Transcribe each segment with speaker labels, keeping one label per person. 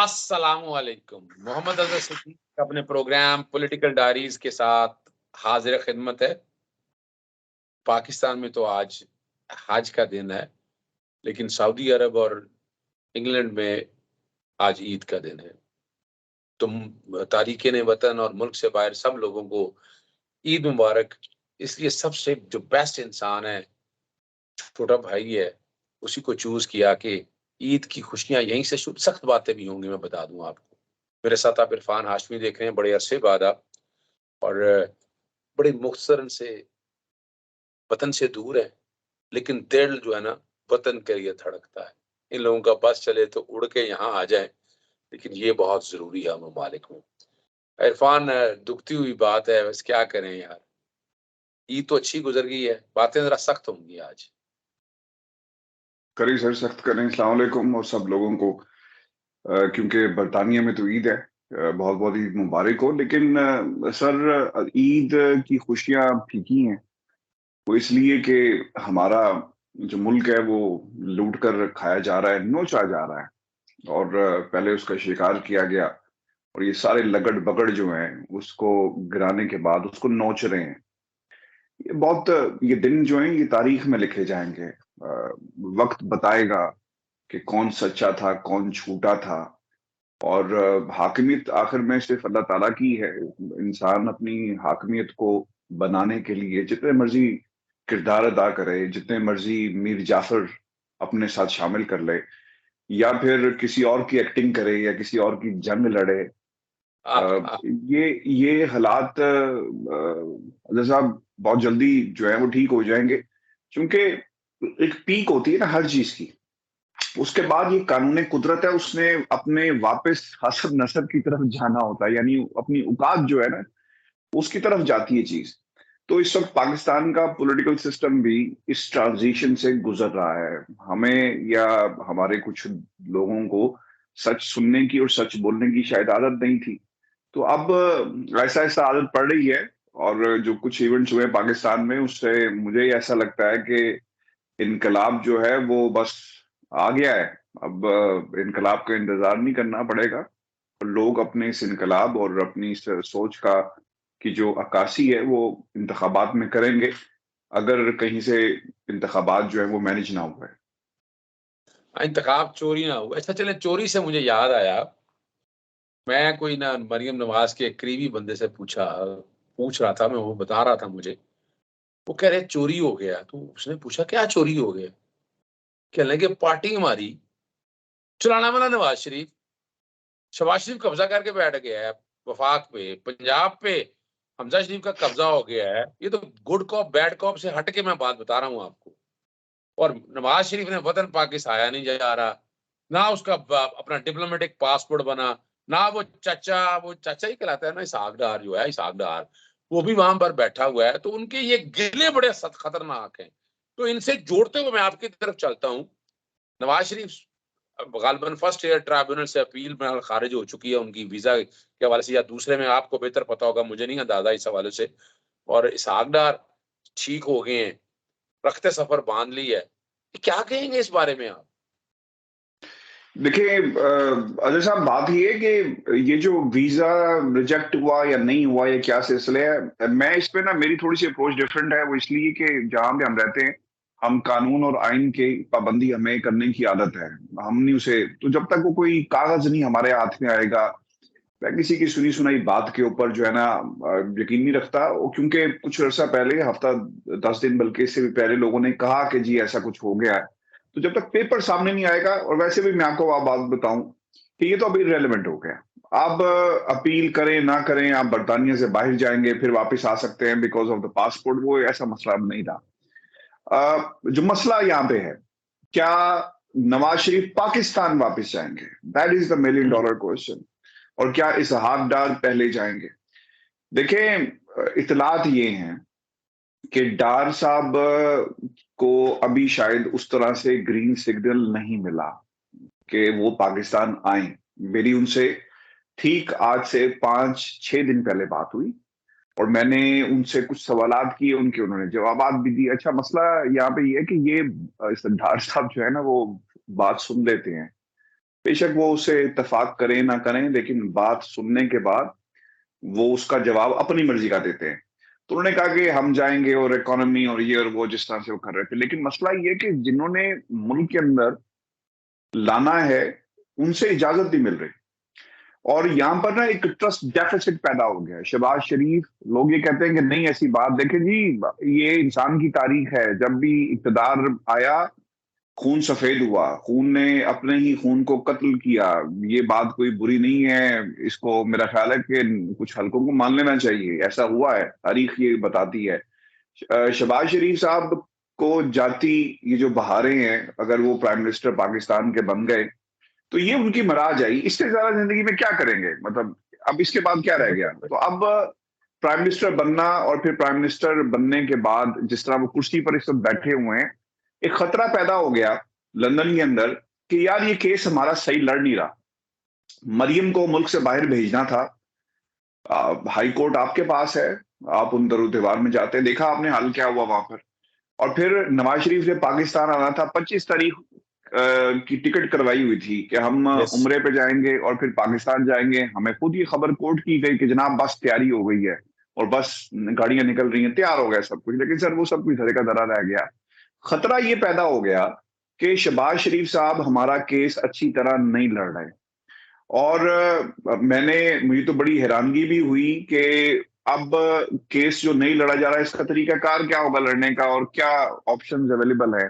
Speaker 1: अस्सलामुअलैकुम। मोहम्मद अज़हर सिद्दीक अपने programme political diaries के साथ हाजिर खिदमत है। पाकिस्तान में तो आज हज का दिन है, लेकिन सऊदी अरब और इंग्लैंड में आज ईद का दिन है। तो तारिकीन वतन और मुल्क से बाहर सब लोगों को ईद मुबारक। इसलिए सबसे जो बेस्ट इंसान है, छोटा भाई है, उसी को चूज किया कि ईद की खुशियां यहीं से शुरू। सख्त बातें भी होंगी, मैं बता दूं आपको। मेरे साथ आप इरफान हाशमी देख रहे हैं, बड़े अरसे बाद आप। और बड़े मुख्तसरन से वतन से दूर है, लेकिन दिल जो है ना वतन के लिए धड़कता है। इन लोगों का बस चले तो उड़ के यहाँ आ जाए, लेकिन ये बहुत जरूरी है ममालिक में। इरफान, दुखती हुई बात है, बस क्या करें यार। ईद तो अच्छी गुजर गई है, बातें जरा सख्त होंगी आज।
Speaker 2: करें सर, सख्त करें। अस्सलाम वालेकुम और सब लोगों को। क्योंकि बरतानिया में तो ईद है। बहुत बहुत ईद मुबारक हो। लेकिन सर, ईद की खुशियां फीकी हैं। वो इसलिए कि हमारा जो मुल्क है वो लूट कर खाया जा रहा है, नोचा जा रहा है। और पहले उसका शिकार किया गया, और ये सारे लगड़ बगड़ जो हैं उसको गिराने के बाद उसको नोच रहे हैं। ये दिन जो हैं ये तारीख में लिखे जाएंगे। वक्त बताएगा कि कौन सच्चा था, कौन झूठा था। और हाकिमियत आखिर में सिर्फ अल्लाह ताला की है। इंसान अपनी हाकिमियत को बनाने के लिए जितने मर्जी किरदार अदा करे, जितने मर्जी मीर जाफर अपने साथ शामिल कर ले, या फिर किसी और की एक्टिंग करे, या किसी और की जंग लड़े।
Speaker 1: आह,
Speaker 2: अ,
Speaker 1: आह,
Speaker 2: ये हालात अजहर साहब बहुत जल्दी जो है वो ठीक हो जाएंगे। क्योंकि एक पीक होती है ना हर चीज की। उसके बाद ये कानून कुदरत है, उसने अपने वापस हसब नसब की तरफ जाना होता है, यानी अपनी औकात जो है ना उसकी तरफ जाती है चीज। तो इस वक्त पाकिस्तान का पॉलिटिकल सिस्टम भी इस ट्रांजिशन से गुजर रहा है। हमें या हमारे कुछ लोगों को सच सुनने की और सच बोलने की शायद आदत नहीं थी। तो अब ऐसा ऐसा आदत पड़ रही है। और जो कुछ इवेंट्स हुए पाकिस्तान में, उससे मुझे ऐसा लगता है कि इनकलाब जो है वो बस आ गया है। अब इनकलाब का इंतजार नहीं करना पड़ेगा। लोग अपने इस इनकलाब और अपनी इस सोच का की जो अक्कासी है वो इंतखाबात में करेंगे, अगर कहीं से इंतखाबात जो है वो मैनेज ना हुआ है।
Speaker 1: इंतखाब चोरी ना हुआ। अच्छा चले, चोरी से मुझे याद आया। मैं कोई ना मरियम नवाज के एक करीबी बंदे से पूछ रहा था मैं, वो बता रहा था मुझे। वो कह रहे चोरी हो गया। तो उसने पूछा क्या चोरी हो गया? कहने लगे पार्टी हमारी चलाने वाला नवाज शरीफ। शहबाज शरीफ कब्जा करके बैठ गया है वफाक पे, पंजाब पे हमजा शरीफ का कब्जा हो गया है। ये तो गुड कॉप बैड कॉप से हट के मैं बात बता रहा हूँ आपको। और नवाज शरीफ ने वतन पाकिस्तान आया नहीं जा रहा, ना उसका अपना डिप्लोमेटिक पासपोर्ट बना, ना वो चाचा ही कहलाता है ना, इसहाक डार जो है, इसहाक डार, वो भी वहां पर बैठा हुआ है। तो उनके ये गिले बड़े खतरनाक हैं। तो इनसे जोड़ते हुए मैं आपकी तरफ चलता हूँ। Nawaz Sharif गालबन first year tribunal से अपील में खारिज हो चुकी है उनकी वीजा के हवाले से, या दूसरे में, आपको बेहतर पता होगा, मुझे नहीं अंदाजा इस हवाले से। और इसहाक डार ठीक हो गए हैं, रखते सफर बांध ली है। क्या कहेंगे इस बारे में आप?
Speaker 2: देखिए अजय साहब, बात ये है कि ये जो वीजा रिजेक्ट हुआ या नहीं हुआ, ये क्या सिलसिले है, मैं इस पे ना मेरी थोड़ी सी अप्रोच डिफरेंट है। वो इसलिए कि जहां पे हम रहते हैं, हम कानून और आइन की पाबंदी हमें करने की आदत है। हम नहीं उसे, तो जब तक वो कोई कागज नहीं हमारे हाथ में आएगा, मैं किसी की सुनी सुनाई बात के ऊपर जो है ना यकीन नहीं रखता। क्योंकि कुछ अर्सा पहले, हफ्ता 10 दिन बल्कि इससे भी पहले, लोगों ने कहा कि जी ऐसा कुछ हो गया है। तो जब तक पेपर सामने नहीं आएगा, और वैसे भी मैं आपको आप बात बताऊं कि ये तो अभी रेलेवेंट हो गया। आप अपील करें ना करें, आप बरतानिया से बाहर जाएंगे फिर वापस आ सकते हैं बिकॉज ऑफ द पासपोर्ट, वो ऐसा मसला अब नहीं रहा। जो मसला यहाँ पे है, क्या नवाज शरीफ पाकिस्तान वापस जाएंगे? That is the million dollar question. और क्या इसहाक डार पहले जाएंगे? देखें, इतलात ये हैं कि डार साहब को अभी शायद उस तरह से ग्रीन सिग्नल नहीं मिला कि वो पाकिस्तान आए। मेरी उनसे ठीक आज से 5-6 दिन पहले बात हुई, और मैंने उनसे कुछ सवालात किए, उन्होंने जवाबात भी दिए। अच्छा, मसला यहाँ पे ये है कि ये इस डार साहब जो है ना वो बात सुन लेते हैं। बेशक वो उससे इत्तेफाक करें ना करें, लेकिन बात सुनने के बाद वो उसका जवाब अपनी मर्जी का देते हैं। तो उन्होंने कहा कि हम जाएंगे और इकोनॉमी और ये और वो, जिस तरह से वो कर रहे थे। लेकिन मसला ये है कि जिन्होंने मुल्क के अंदर लाना है उनसे इजाजत नहीं मिल रही, और यहाँ पर ना एक ट्रस्ट डेफिसिट पैदा हो गया है। शहबाज शरीफ, लोग ये कहते हैं कि नहीं ऐसी बात, देखें जी, ये इंसान की तारीख है, जब भी इक़्तिदार आया खून सफेद हुआ, खून ने अपने ही खून को कत्ल किया। ये बात कोई बुरी नहीं है, इसको मेरा ख्याल है कि कुछ हलकों को मान लेना चाहिए, ऐसा हुआ है, तारीख ये बताती है। शहबाज शरीफ साहब को जाती ये जो बहारें हैं, अगर वो प्राइम मिनिस्टर पाकिस्तान के बन गए तो ये उनकी मराज आई, इससे ज्यादा जिंदगी में क्या करेंगे, मतलब अब इसके बाद क्या रह गया। तो अब प्राइम मिनिस्टर बनना, और फिर प्राइम मिनिस्टर बनने के बाद जिस तरह वो कुर्सी पर इस वक्त बैठे हुए हैं, एक खतरा पैदा हो गया लंदन के अंदर कि यार ये केस हमारा सही लड़ नहीं रहा। मरियम को मुल्क से बाहर भेजना था, हाई कोर्ट आपके पास है, आप उन दरुद्देवार में जाते हैं, देखा आपने हाल क्या हुआ वहां पर। और फिर नवाज शरीफ ने पाकिस्तान आना था, 25 तारीख की टिकट करवाई हुई थी कि हम
Speaker 1: यस।
Speaker 2: उम्रे पे जाएंगे और फिर पाकिस्तान जाएंगे। हमें खुद ये खबर कोर्ट की गई कि जनाब बस तैयारी हो गई है और बस गाड़ियां निकल रही हैं, तैयार हो गया सब कुछ। लेकिन सर वो सब कुछ धरे का धरा रह गया। खतरा ये पैदा हो गया कि शहबाज शरीफ साहब हमारा केस अच्छी तरह नहीं लड़ रहे। और मुझे तो बड़ी हैरानगी भी हुई कि अब केस जो नहीं लड़ा जा रहा है, इसका तरीकाकार क्या होगा लड़ने का, और क्या ऑप्शंस अवेलेबल है।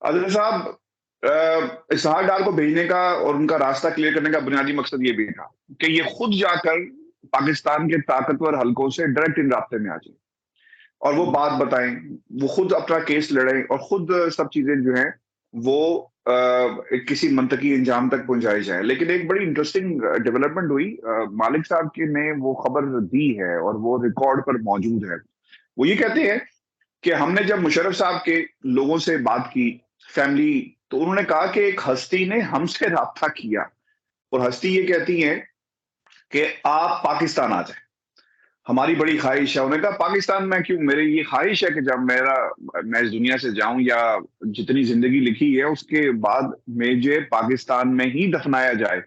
Speaker 2: अजहर साहब, इसहाक डार को भेजने का और उनका रास्ता क्लियर करने का बुनियादी मकसद ये भी था कि ये खुद जाकर पाकिस्तान के ताकतवर हलकों से डायरेक्ट इन राब्ते में आ जाए और वो बात बताएं, वो खुद अपना केस लड़ें और खुद सब चीजें जो हैं वो किसी मंतकी इंजाम तक पहुंचाई जाए। लेकिन एक बड़ी इंटरेस्टिंग डेवलपमेंट हुई, मालिक साहब की ने वो खबर दी है और वो रिकॉर्ड पर मौजूद है। वो ये कहते हैं कि हमने जब मुशर्रफ साहब के लोगों से बात की, फैमिली, तो उन्होंने कहा कि एक हस्ती ने हमसे राब्ता किया और हस्ती ये कहती है कि आप पाकिस्तान आ जाए, हमारी बड़ी ख्वाहिश है। उन्होंने कहा पाकिस्तान में क्यों, मेरी ये ख्वाहिश है कि जब मैं इस दुनिया से जाऊं या जितनी जिंदगी लिखी है उसके बाद मुझे पाकिस्तान में ही दफनाया जाए।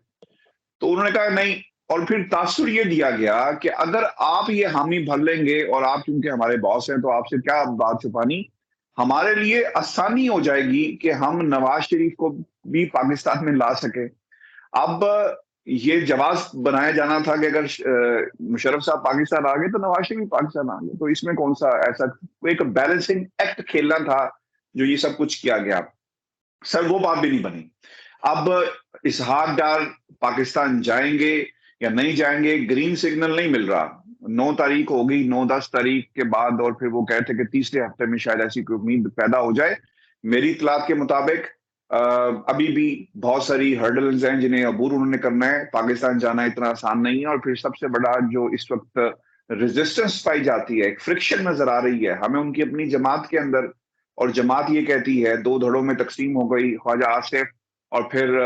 Speaker 2: तो उन्होंने कहा नहीं। और फिर तासुर ये दिया गया कि अगर आप ये हामी भर लेंगे और आप चूंकि हमारे बॉस हैं तो आपसे क्या बात छुपानी, हमारे लिए आसानी हो जाएगी कि हम नवाज शरीफ को भी पाकिस्तान में ला सके। अब ये जवाब बनाया जाना था कि अगर मुशर्रफ साहब पाकिस्तान आ गए तो नवाज शरीफ पाकिस्तान आ गए, तो इसमें कौन सा ऐसा एक बैलेंसिंग एक्ट खेलना था जो ये सब कुछ किया गया। सर वो बात भी नहीं बनी। अब इसहाक डार पाकिस्तान जाएंगे या नहीं जाएंगे, ग्रीन सिग्नल नहीं मिल रहा। 9 तारीख हो गई, 9-10 तारीख के बाद, और फिर वो कहते कि तीसरे हफ्ते में शायद ऐसी कोई उम्मीद पैदा हो जाए। मेरी इतलात के मुताबिक अभी भी बहुत सारी हर्डल्स हैं जिन्हें अबूर उन्होंने करना है। पाकिस्तान जाना इतना आसान नहीं है। और फिर सबसे बड़ा जो इस वक्त रेजिस्टेंस पाई जाती है, एक फ्रिक्शन नजर आ रही है हमें उनकी अपनी जमात के अंदर। और जमात ये कहती है, दो धड़ों में तकसीम हो गई, ख्वाजा आसिफ और फिर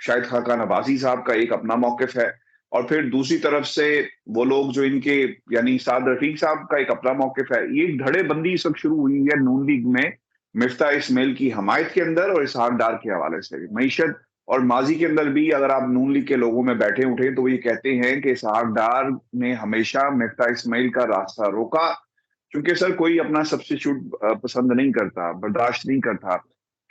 Speaker 2: शाहिद खाकान अब्बासी साहब का एक अपना मौकिफ है, और फिर दूसरी तरफ से वो लोग जो इनके यानी साद रफीक साहब का एक अपना मौकिफ है। ये धड़ेबंदी इस वक्त शुरू हुई है नून लीग में, मिफ्ता इस्माइल की हमायत के अंदर और इसहाक डार के हवाले से भी। मईशत और माजी के अंदर भी अगर आप नून लीग के लोगों में बैठे उठे तो वो ये कहते हैं कि इसहाक डार ने हमेशा मिफ्ता इस्माइल का रास्ता रोका, क्योंकि सर कोई अपना सब्स्टिट्यूट पसंद नहीं करता, बर्दाश्त नहीं करता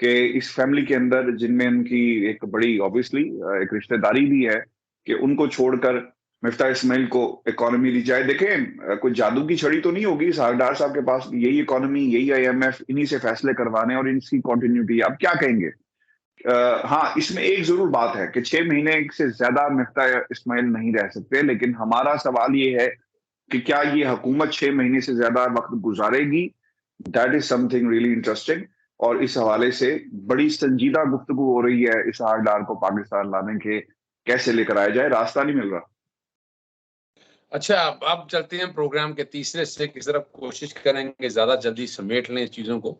Speaker 2: कि इस फैमिली के अंदर जिनमें उनकी एक बड़ी ऑब्वियसली एक रिश्तेदारी भी है कि उनको छोड़कर मिफ्ता इस्माइल को इकोनॉमी दी जाए। देखें कोई जादू की छड़ी तो नहीं होगी सरदार साहब के पास, यही इकोनॉमी, यही IMF, इन्हीं से फैसले करवाने और इनकी कंटिन्यूटी। आप क्या कहेंगे? हाँ, इसमें एक जरूर बात है कि 6 महीने से ज्यादा मिफ्ता इस्माइल नहीं रह सकते, लेकिन हमारा सवाल ये है कि क्या ये हुकूमत 6 महीने से ज्यादा वक्त गुजारेगी? That is something really interesting. और इस हवाले से बड़ी संजीदा गुफ्तगू हो रही है इसहाक डार को पाकिस्तान लाने के, कैसे लेकर आया जाए, रास्ता नहीं मिल रहा।
Speaker 1: अच्छा, अब चलते हैं प्रोग्राम के तीसरे से की तरफ, कोशिश करेंगे ज्यादा जल्दी समेट लें चीजों को।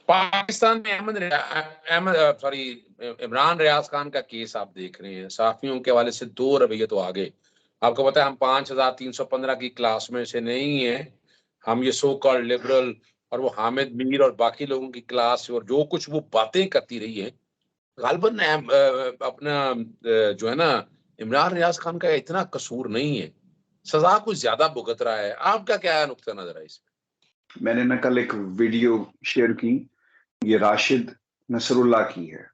Speaker 1: पाकिस्तान में इमरान रियाज खान का केस आप देख रहे हैं, साफियों के हवाले से 2 रवैये तो आगे। आपको पता है हम 5315 की क्लास में से नहीं है, हम ये सो कॉल्ड लिबरल और वो हामिद मीर और बाकी लोगों की क्लास, और जो कुछ वो बातें करती रही है गालिबन अपना जो है ना इमरान रियाज खान का इतना कसूर नहीं है, सजा कुछ ज्यादा भुगत रहा है। आपका क्या नुक्ता नजर है इसमें?
Speaker 2: मैंने ना कल एक वीडियो शेयर की, ये राशिद नसरुल्लाह की है।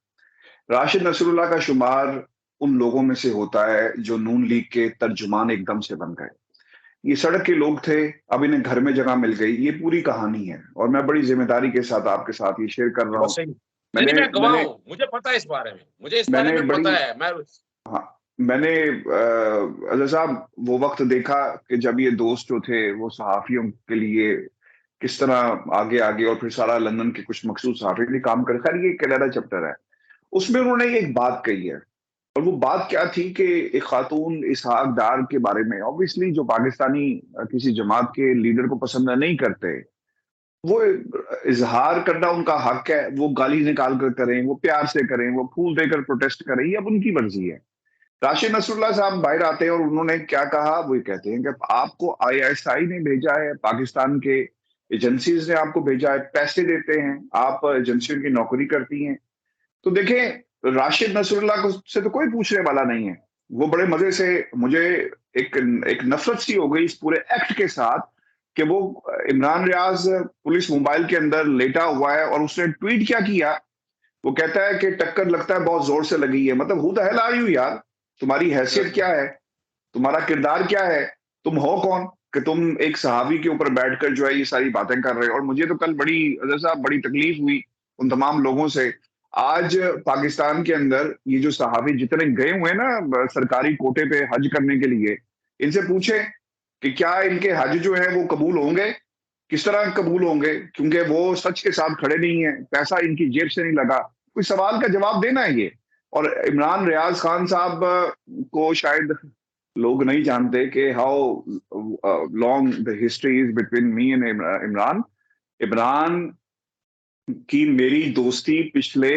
Speaker 2: राशिद नसरुल्लाह का शुमार उन लोगों में से होता है जो नून लीग के तर्जुमान एकदम से बन गए। ये सड़क के लोग थे, अब इन्हें घर में जगह मिल गई। ये पूरी कहानी है और मैं बड़ी ज़िम्मेदारी के साथ आपके साथ ये शेयर कर रहा
Speaker 1: बहुत
Speaker 2: हूँ।
Speaker 1: सही। नहीं नहीं,
Speaker 2: मैंने
Speaker 1: मैं गवाह
Speaker 2: मैंने
Speaker 1: हूँ, मुझे पता है इस बारे में, मुझे इस बारे
Speaker 2: मैंने
Speaker 1: में
Speaker 2: बड़ी
Speaker 1: पता है। मैं
Speaker 2: हाँ, मैंने अज़हर साहब वो वक़्त देखा कि जब ये दोस्त जो थे वो सहाफ़ियों के लिए किस तरह आगे-आगे और फिर सारा लंदन के कुछ मखसूस सहाफ़ी भी काम करे। ख़ैर ये एक अलग चैप्टर है। उसमें उन्होंने एक बात कही है और वो बात क्या थी कि एक खातून इसहाक डार के बारे में, ऑब्वियसली जो पाकिस्तानी किसी जमात के लीडर को पसंद नहीं करते, वो इज़हार करना उनका हक है। वो गाली निकाल कर करें, वो प्यार से करें, वो फूल देकर प्रोटेस्ट करें, ये अब उनकी मर्ज़ी है। राशिद नसरुल्लाह साहब बाहर आते हैं और उन्होंने क्या कहा, वो ये कहते हैं कि आपको आईएसआई ने भेजा है, पाकिस्तान के एजेंसीज़ ने आपको भेजा है, पैसे देते हैं, आप एजेंसियों की नौकरी करती हैं। तो देखें, राशिद नसरुल्लाह को से तो कोई पूछने वाला नहीं है। वो बड़े मज़े से मुझे एक एक नफ़रत सी हो गई इस पूरे एक्ट के साथ कि वो इमरान रियाज़ पुलिस मोबाइल के अंदर लेटा हुआ है और उसने ट्वीट क्या किया, वो कहता है कि टक्कर लगता है बहुत ज़ोर से लगी है। मतलब who the hell are you यार? तुम्हारी हैसियत क्या है? तुम्हारा किरदार क्या है? तुम हो कौन कि तुम एक सहावी के ऊपर बैठकर जो है ये सारी बातें कर रहे हो? और मुझे तो कल बड़ी अज़हर साहब बड़ी तकलीफ हुई उन तमाम लोगों से। आज पाकिस्तान के अंदर ये जो सहावी जितने गए हुए हैं ना सरकारी कोटे पे हज करने के लिए, इनसे पूछें कि क्या इनके हज जो है वो कबूल होंगे? किस तरह कबूल होंगे? क्योंकि वो सच के साथ खड़े नहीं हैं, पैसा इनकी जेब से नहीं लगा। कोई सवाल का जवाब देना है ये। और इमरान रियाज खान साहब को शायद लोग नहीं जानते कि how long the history is between me and Imran. Imran की मेरी दोस्ती पिछले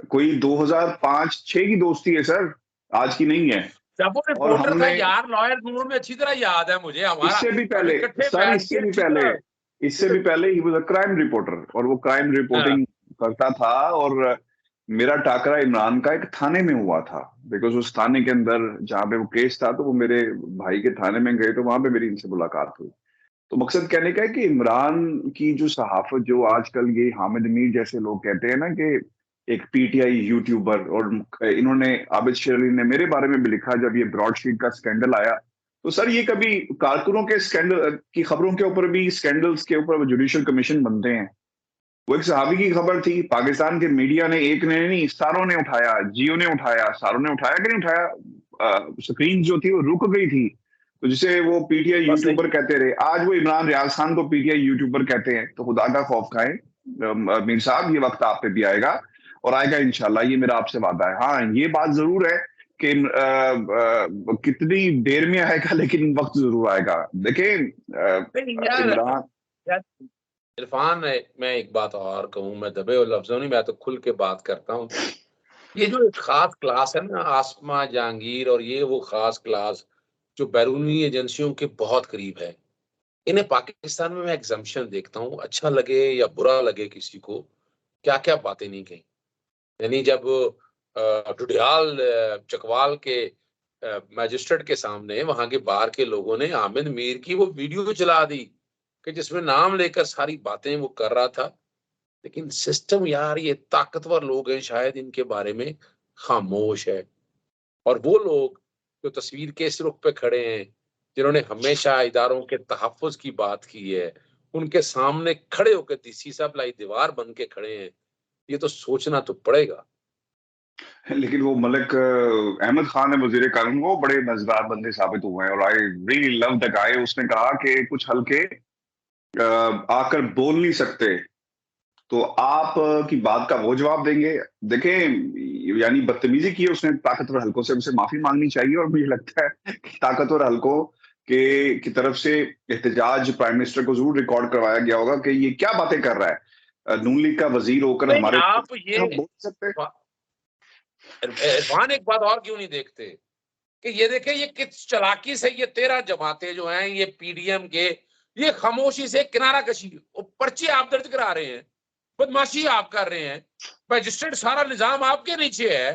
Speaker 2: कोई 2005-6 की दोस्ती है सर, आज की नहीं है।
Speaker 1: जब वो
Speaker 2: और
Speaker 1: रिपोर्टर था
Speaker 2: हमने
Speaker 1: यार, लॉयर नूर में अच्छी तरह याद है मुझे, हमारा
Speaker 2: इससे भी
Speaker 1: हम
Speaker 2: पहले
Speaker 1: इकट्ठे
Speaker 2: सर,
Speaker 1: बैठ के अच्छी तरह।
Speaker 2: इससे भी पहले he was a crime reporter और वो क्राइम
Speaker 1: हाँ,
Speaker 2: रिपोर्टिंग करता था। और मेरा टाकरा इमरान का एक थाने में हुआ था, बिकॉज़ उस थाने के अंदर जहाँ पे वो केस था तो वो मेरे भाई के थाने में गए तो वहां पे मेरी इनसे मुलाकात हुई। तो मकसद कहने का है कि इमरान की जो सहाफत जो आजकल ये हामिद मीर जैसे लोग कहते हैं ना कि एक पीटीआई यूट्यूबर, और इन्होंने आबिद शेर अली ने मेरे बारे में भी लिखा जब ये ब्रॉडशीट का स्कैंडल आया, तो सर ये कभी कारकुनों के स्कैंडल की खबरों के ऊपर भी स्कैंडल्स के ऊपर जुडिशियल कमीशन बनते हैं। वो एक सहाबी की खबर थी, पाकिस्तान के मीडिया ने, एक ने नहीं सारों ने उठाया, जियो ने उठाया, सारों ने उठाया कि नहीं उठाया, स्क्रीन जो थी वो रुक गई थी। तो जिसे वो पीटीआई
Speaker 1: बस सही।
Speaker 2: यूट्यूबर कहते रहे, आज वो इमरान रियाज खान को पीटीआई यूट्यूबर कहते हैं। तो खुदा का खौफ खाएं मीर साहब, ये वक्त आप पे भी आएगा और आएगा इंशाल्लाह, ये मेरा आपसे वादा है। हाँ, ये बात जरूर है कि कितनी देर में आएगा लेकिन वक्त जरूर आएगा। देखें
Speaker 1: नहीं यार,
Speaker 2: इमरान
Speaker 1: यार इरफान, मैं एक बात और कहूँ, मैं दबे और लफ्जों नहीं, मैं तो खुल के बात करता हूँ। ये जो एक खास क्लास है ना, आसमा जहांगीर और ये वो खास क्लास जो बैरूनी एजेंसियों के बहुत करीब है, इन्हें पाकिस्तान में मैं एग्जम्पशन देखता हूँ, अच्छा लगे या बुरा लगे किसी को, क्या क्या बातें नहीं कही। यानी जब ढुडियाल चकवाल के मैजिस्ट्रेट के सामने वहां के बार के लोगों ने आमिद मीर की वो वीडियो चला दी कि जिसमें नाम लेकर सारी बातें वो कर रहा था, लेकिन सिस्टम यार, ये ताकतवर लोग हैं, शायद इनके बारे में खामोश है। और वो लोग जो तस्वीर के इस रुख पे खड़े हैं, जिन्होंने हमेशा इदारों के तहफ़्फ़ुज़ की बात की है, उनके सामने खड़े होकर दी लाई दीवार बन के खड़े हैं। ये तो सोचना तो पड़ेगा।
Speaker 2: लेकिन वो मलिक अहमद खान है वजीर कानून, वो बड़े मजेदार बंदे साबित हुए हैं और I really love the guy. उसने कहा कि कुछ हल्के आकर बोल नहीं सकते तो आप की बात का वो जवाब देंगे। देखें, यानी बदतमीजी की है उसने ताकतवर हलकों से, उसे माफी मांगनी चाहिए। और मुझे लगता है कि ताकतवर हलकों के की तरफ से एहतजाज प्राइम मिनिस्टर को जरूर रिकॉर्ड करवाया गया होगा कि ये क्या बातें कर रहा है, नून लीग का वजीर होकर
Speaker 1: नहीं,
Speaker 2: हमारे
Speaker 1: आप ये
Speaker 2: हम बोल सकते।
Speaker 1: इरफान एक बात और क्यों नहीं देखते कि ये देखें, ये किस चालाकी से ये 13 जमातें जो हैं, ये पीडीएम के, ये खामोशी से किनारा कशी, वो पर्चे आप दर्ज करा रहे हैं। बदमाशी आप कर रहे हैं, मैजिस्ट्रेट सारा निजाम आपके नीचे है,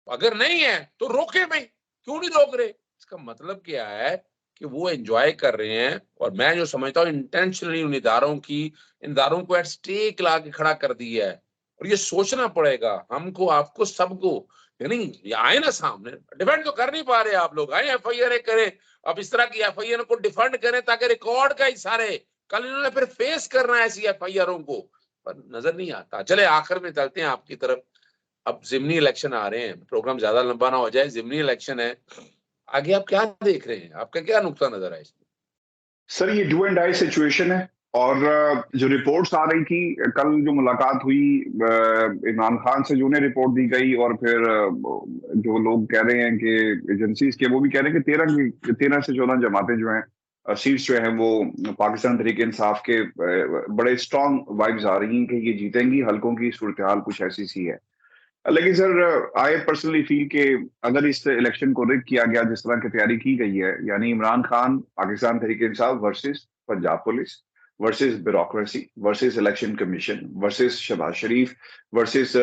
Speaker 1: अगर नहीं है तो रोके भाई, क्यों नहीं रोक रहे? इसका मतलब क्या है कि वो एंजॉय कर रहे हैं, और मैं जो समझता हूँ इंटेंशनली उन इदारों को एट स्टेक ला के खड़ा कर दिया है। और ये सोचना पड़ेगा हमको, आपको, सबको, यानी ये आए ना सामने, डिफेंड तो कर नहीं पा रहे आप लोग, आए एफआईआर करें, अब इस तरह की एफआईआर को डिफेंड करें ताकि रिकॉर्ड का ही सारे, कल इन्होंने फिर फेस करना है ऐसी एफआईआरों को, पर नजर नहीं आता। चले आखिर में चलते हैं आपकी तरफ, अब जिमनी इलेक्शन आ रहे हैं, प्रोग्राम ज्यादा लंबा ना हो जाए, जिमनी इलेक्शन है, आगे आप क्या देख रहे हैं, आपका क्या नुकता नजर है इसमें?
Speaker 2: सर ये डू एंड डाई सिचुएशन है। और जो रिपोर्ट्स आ रही थी, कल जो मुलाकात हुई इमरान खान से, जो उन्हें रिपोर्ट दी गई, और फिर जो लोग कह रहे हैं कि एजेंसीज के, वो भी कह रहे हैं कि 13 से 14 जमातें जो हैं, सीट्स जो हैं वो पाकिस्तान तहरीक इंसाफ के बड़े स्ट्रांग वाइब्स आ रही हैं कि ये जीतेंगी। हल्कों की सूरत हाल कुछ ऐसी सी है। लेकिन सर आई पर्सनली फील कि अगर इस इलेक्शन को रिग किया गया जिस तरह की तैयारी की गई है, यानी Imran Khan Pakistan Tehreek Insaf versus Punjab police versus bureaucracy versus election commission versus Shahbaz Sharif versus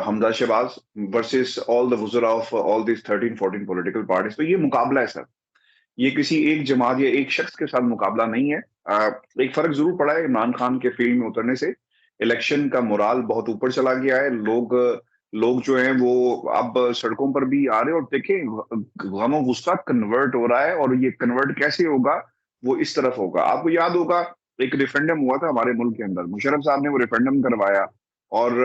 Speaker 2: Hamza Shahbaz versus all the वुज़रा of all this 13-14 political parties, तो ये मुकाबला है सर। ये किसी एक जमात या एक शख्स के साथ मुकाबला नहीं है। एक फर्क जरूर पड़ा है इमरान खान के फील्ड में उतरने से। इलेक्शन का मोराल बहुत ऊपर चला गया है। लोग जो हैं वो अब सड़कों पर भी आ रहे हैं, और देखें गम गुस्सा कन्वर्ट हो रहा है, और ये कन्वर्ट कैसे होगा, वो इस तरफ होगा। आपको याद होगा एक रेफरेंडम हुआ था हमारे मुल्क के अंदर, मुशर्रफ साहब ने वो रेफरेंडम करवाया, और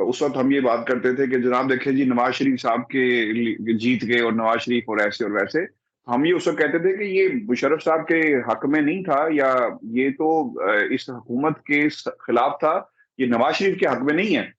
Speaker 2: उस वक्त हम ये बात करते थे कि जनाब देखें जी, नवाज शरीफ साहब के जीत गए, और नवाज शरीफ और ऐसे और वैसे। हम ये उस वक्त कहते थे कि ये मुशर्रफ साहब के हक में नहीं था, या ये तो इस हुकूमत के खिलाफ था, ये नवाज शरीफ के हक में नहीं है।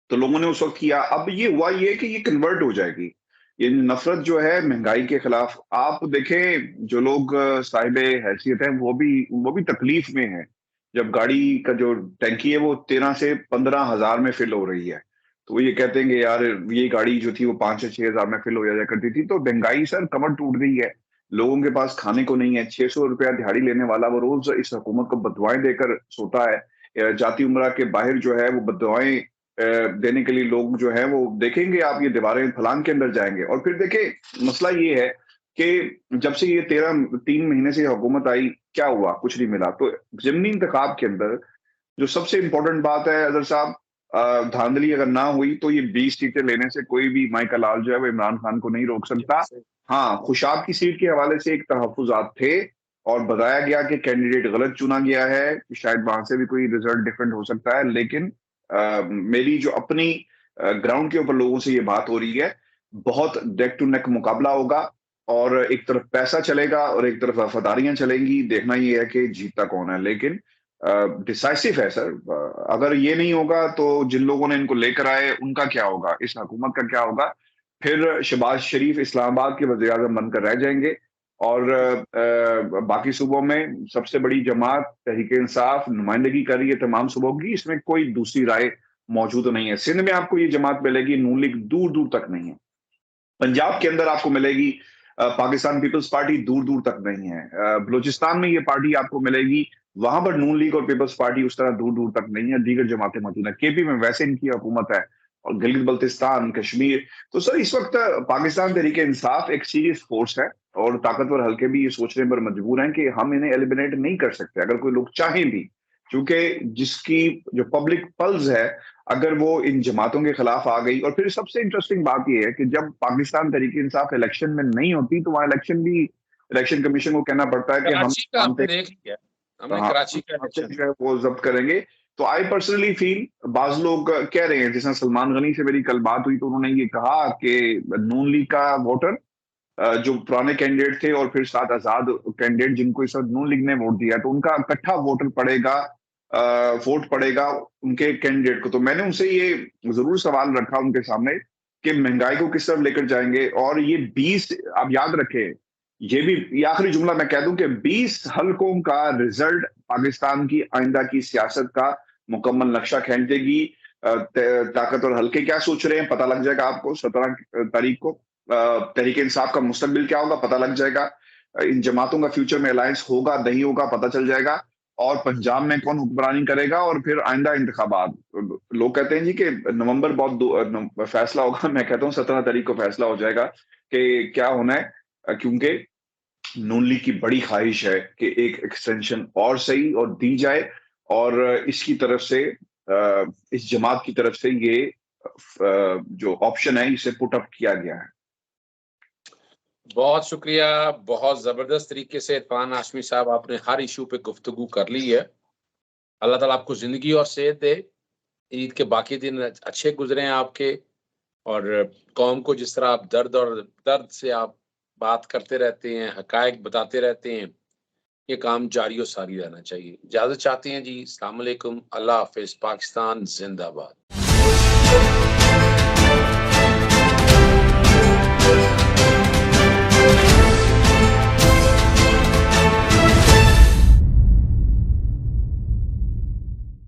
Speaker 2: तो लोगों ने उस वक्त किया। अब ये हुआ ये कि ये कन्वर्ट हो जाएगी। ये नफरत जो है महंगाई के खिलाफ, आप देखें जो लोग साहिब हैसियत हैं वो भी तकलीफ में है। जब गाड़ी का जो टैंकी है वो 13 से 15 हजार में फिल हो रही है, तो वो ये कहते हैं कि यार ये गाड़ी जो थी वो 5 से 6 हजार में फिल हो जाया करती थी। तो महंगाई सर कमर टूट गई है। लोगों के पास खाने को नहीं है। 600 रुपया दिहाड़ी लेने वाला वो रोज इस हुकूमत को बददुआएं देकर सोता है। जाति उमरा के बाहर जो है वो बददुआएं देने के लिए लोग जो है वो देखेंगे, आप ये दीवारें फलांग के अंदर जाएंगे। और फिर देखिए मसला ये है कि जब से ये 3 महीने से हुकूमत आई, क्या हुआ? कुछ नहीं मिला। तो ज़िमनी इंतखाब के अंदर जो सबसे इंपॉर्टेंट बात है अजहर साहब, धांधली अगर ना हुई तो ये 20 सीटें लेने से कोई भी माइकल लाल जो है वो इमरान खान को नहीं रोक सकता। हाँ, खुशाब की सीट के हवाले से एक तहफ़्फ़ुज़ात थे, और बताया गया कि कैंडिडेट गलत चुना गया है, शायद वहां से भी कोई रिजल्ट डिफरेंट हो सकता है। लेकिन मेरी जो अपनी ग्राउंड के ऊपर लोगों से ये बात हो रही है, बहुत नेक टू नेक मुकाबला होगा, और एक तरफ पैसा चलेगा और एक तरफ वफादारियां चलेंगी। देखना ये है कि जीतता कौन है। लेकिन डिसाइसिव है सर। अगर ये नहीं होगा तो जिन लोगों ने इनको लेकर आए उनका क्या होगा, इस हुकूमत का क्या होगा? फिर शहबाज शरीफ इस्लामाबाद के वज़ीर-ए-आज़म बनकर रह जाएंगे, और बाकी सूबों में सबसे बड़ी जमात तहरीक इंसाफ नुमाइंदगी कर रही है तमाम सूबों की, इसमें कोई दूसरी राय मौजूद नहीं है। सिंध में आपको ये जमात मिलेगी, नून लीग दूर दूर तक नहीं है। पंजाब के अंदर आपको मिलेगी पाकिस्तान पीपल्स पार्टी, दूर दूर तक नहीं है। बलूचिस्तान में ये पार्टी आपको मिलेगी, वहां पर नून लीग और पीपल्स पार्टी उस तरह दूर दूर तक नहीं है। दीगर जमातें मौजूद है। केपी में वैसे इनकी हुकूमत है, और गिलगित बल्तिस्तान, कश्मीर। तो सर इस वक्त पाकिस्तान तहरीक इंसाफ एक सीरियस फोर्स है, और ताकतवर हल्के भी ये सोचने पर मजबूर हैं कि हम इन्हें एलिमिनेट नहीं कर सकते अगर कोई लोग चाहें भी, क्योंकि जिसकी जो पब्लिक पल्स है, अगर वो इन जमातों के खिलाफ आ गई। और फिर सबसे इंटरेस्टिंग बात यह है कि जब पाकिस्तान तहरीक इंसाफ इलेक्शन में नहीं होती, तो वहां इलेक्शन कमीशन को कहना पड़ता है कि हम
Speaker 1: कराची का आपने देख लिया, हमने
Speaker 2: हाँ,
Speaker 1: कराची का इलेक्शन
Speaker 2: जो है वो जब्त करेंगे। तो आई पर्सनली फील, बाज लोग कह रहे हैं, जैसे सलमान गनी से मेरी कल बात हुई तो उन्होंने ये कहा कि नून लीग का वोटर जो पुराने कैंडिडेट थे, और फिर 7 आजाद कैंडिडेट जिनको इस वक्त नून लीग ने वोट दिया, तो उनका इकट्ठा वोटर पड़ेगा, वोट पड़ेगा उनके कैंडिडेट को। तो मैंने उनसे ये जरूर सवाल रखा उनके सामने कि महंगाई को किस तरफ लेकर जाएंगे। और ये 20, आप याद रखें, ये आखिरी जुमला मैं कह दूं कि 20 हलकों का रिजल्ट पाकिस्तान की आइंदा की सियासत का मुकम्मल नक्शा खींच देगी। ताकतवर हल्के क्या सोच रहे हैं पता लग जाएगा आपको 17 तारीख को। तहरीक इंसाफ का मुस्तकबिल क्या होगा पता लग जाएगा। इन जमातों का फ्यूचर में अलायंस होगा नहीं होगा पता चल जाएगा। और पंजाब में कौन हुक्मरानी करेगा, और फिर आइंदा इंतखाबात। लोग कहते हैं जी कि नवंबर बहुत फैसला होगा, मैं कहता हूँ 17 तारीख को फैसला हो जाएगा कि क्या होना है, क्योंकि नून लीग की बड़ी ख्वाहिश है कि एक एक्सटेंशन और सही और दी जाए, और इसकी तरफ से इस जमात की तरफ से ये जो ऑप्शन है इसे पुट अप किया गया है।
Speaker 1: बहुत शुक्रिया, बहुत जबरदस्त तरीके से इरफान हाशमी साहब आपने हर इशू पे गुफ्तगू कर ली है। अल्लाह ताला आपको जिंदगी और सेहत दे, ईद के बाकी दिन अच्छे गुजरे हैं आपके, और कौम को जिस तरह आप दर्द से आप बात करते रहते हैं, हकायक बताते रहते हैं, ये काम जारी और सारी रहना चाहिए। इजाजत चाहते हैं जी, अस्सलाम वालेकुम, अल्लाह हाफिज, पाकिस्तान जिंदाबाद।